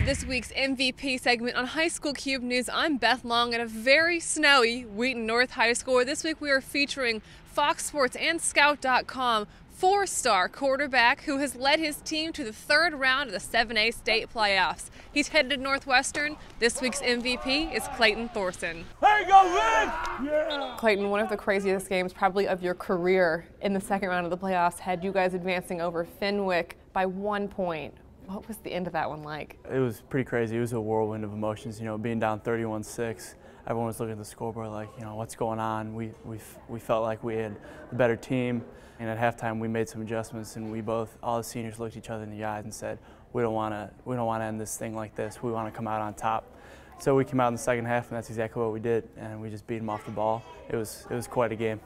this week's MVP segment on High School Cube News. I'm Beth Long at a very snowy Wheaton North High School. This week we are featuring Fox Sports and Scout.com four-star quarterback who has led his team to the third round of the 7A state playoffs. He's headed to Northwestern. This week's MVP is Clayton Thorson. There you go, Rick! Yeah! Clayton, one of the craziest games probably of your career in the second round of the playoffs had you guys advancing over Fenwick by 1 point. What was the end of that one like? It was pretty crazy. It was a whirlwind of emotions, being down 31-6. Everyone was looking at the scoreboard like, what's going on? We felt like we had the better team. And at halftime, we made some adjustments, and all the seniors looked each other in the eyes and said, we don't want to end this thing like this. We want to come out on top. So we came out in the second half, and that's exactly what we did. And we just beat them off the ball. It was quite a game.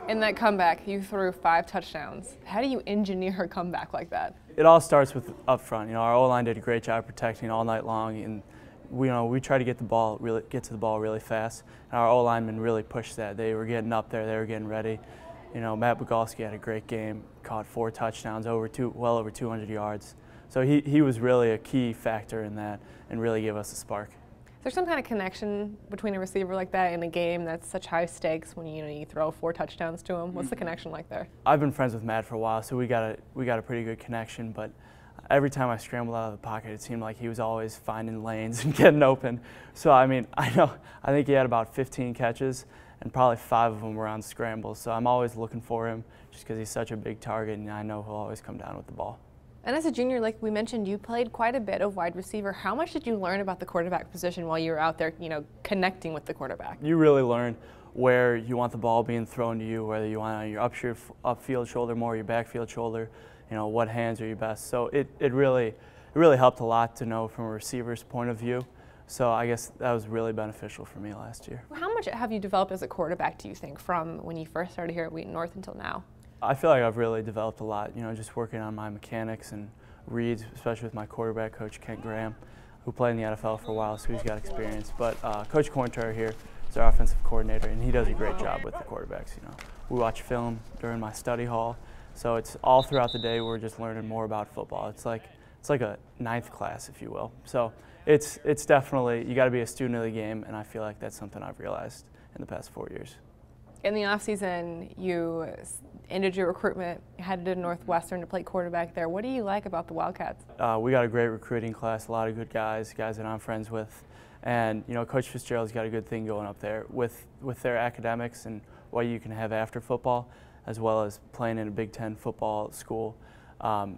In that comeback, you threw 5 touchdowns. How do you engineer a comeback like that? It all starts with up front. Our O-line did a great job protecting all night long, and we tried to get to the ball really fast. And our O-linemen really pushed that. They were getting up there. They were getting ready. Matt Bugalski had a great game, caught 4 touchdowns, well over 200 yards. So he was really a key factor in that and really gave us a spark. Is there some kind of connection between a receiver like that in a game that's such high stakes when you throw 4 touchdowns to him? What's the connection like there? I've been friends with Matt for a while, so we got a pretty good connection. But every time I scrambled out of the pocket, it seemed like he was always finding lanes and getting open. So I think he had about 15 catches, and probably 5 of them were on scrambles. So I'm always looking for him just because he's such a big target, and I know he'll always come down with the ball. And as a junior, like we mentioned, you played quite a bit of wide receiver. How much did you learn about the quarterback position while you were out there, connecting with the quarterback? You really learn where you want the ball being thrown to you, whether you want on your upfield shoulder more, your backfield shoulder, what hands are your best. So it really helped a lot to know from a receiver's point of view. So I guess that was really beneficial for me last year. How much have you developed as a quarterback, do you think, from when you first started here at Wheaton North until now? I feel like I've really developed a lot, just working on my mechanics and reads, especially with my quarterback coach, Kent Graham, who played in the NFL for a while, so he's got experience. But Coach Cornter here is our offensive coordinator, and he does a great job with the quarterbacks. We watch film during my study hall, so it's all throughout the day we're just learning more about football. It's like a 9th class, if you will. So it's definitely, you got to be a student of the game, and I feel like that's something I've realized in the past 4 years. In the offseason, you ended your recruitment, headed to Northwestern to play quarterback there. What do you like about the Wildcats? We got a great recruiting class, a lot of good guys that I'm friends with. And, Coach Fitzgerald's got a good thing going up there with their academics and what you can have after football, as well as playing in a Big Ten football school.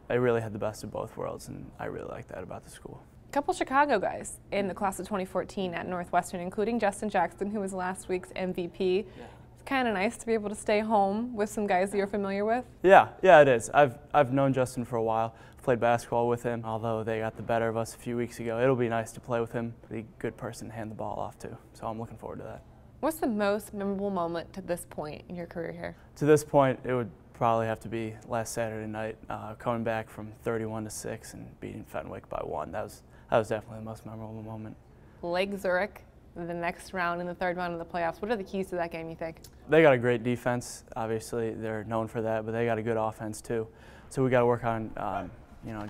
They really had the best of both worlds, and I really like that about the school. A couple Chicago guys in the class of 2014 at Northwestern, including Justin Jackson, who was last week's MVP. Yeah. It's kind of nice to be able to stay home with some guys that you're familiar with. Yeah, it is. I've known Justin for a while. Played basketball with him, although they got the better of us a few weeks ago. It'll be nice to play with him. Be a good person to hand the ball off to, so I'm looking forward to that. What's the most memorable moment to this point in your career here? To this point, it would probably have to be last Saturday night, coming back from 31-6 and beating Fenwick by 1. That was definitely the most memorable moment. Lake Zurich, the next round in the third round of the playoffs. What are the keys to that game, you think? They got a great defense. Obviously, they're known for that, but they got a good offense too. So we got to work on,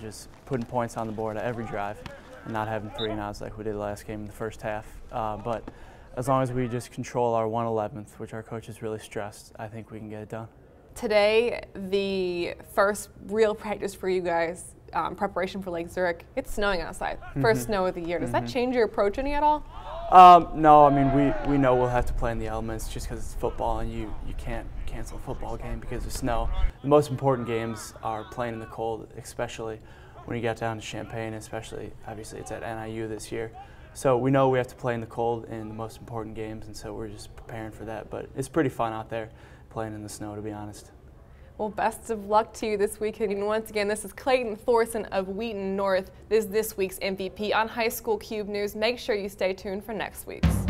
just putting points on the board at every drive and not having 3-and-outs like we did last game in the first half. But as long as we just control our 1/11th, which our coach has really stressed, I think we can get it done. Today, the first real practice for you guys, preparation for Lake Zurich. It's snowing outside. First snow of the year. Does that change your approach any at all? No, I mean, we know we'll have to play in the elements just because it's football and you can't cancel a football game because of snow. The most important games are playing in the cold, especially when you get down to Champaign, especially, obviously, it's at NIU this year. So we know we have to play in the cold in the most important games, and so we're just preparing for that. But it's pretty fun out there playing in the snow, to be honest. Well, best of luck to you this weekend. And once again, this is Clayton Thorson of Wheaton North. This is this week's MVP on High School Cube News. Make sure you stay tuned for next week's.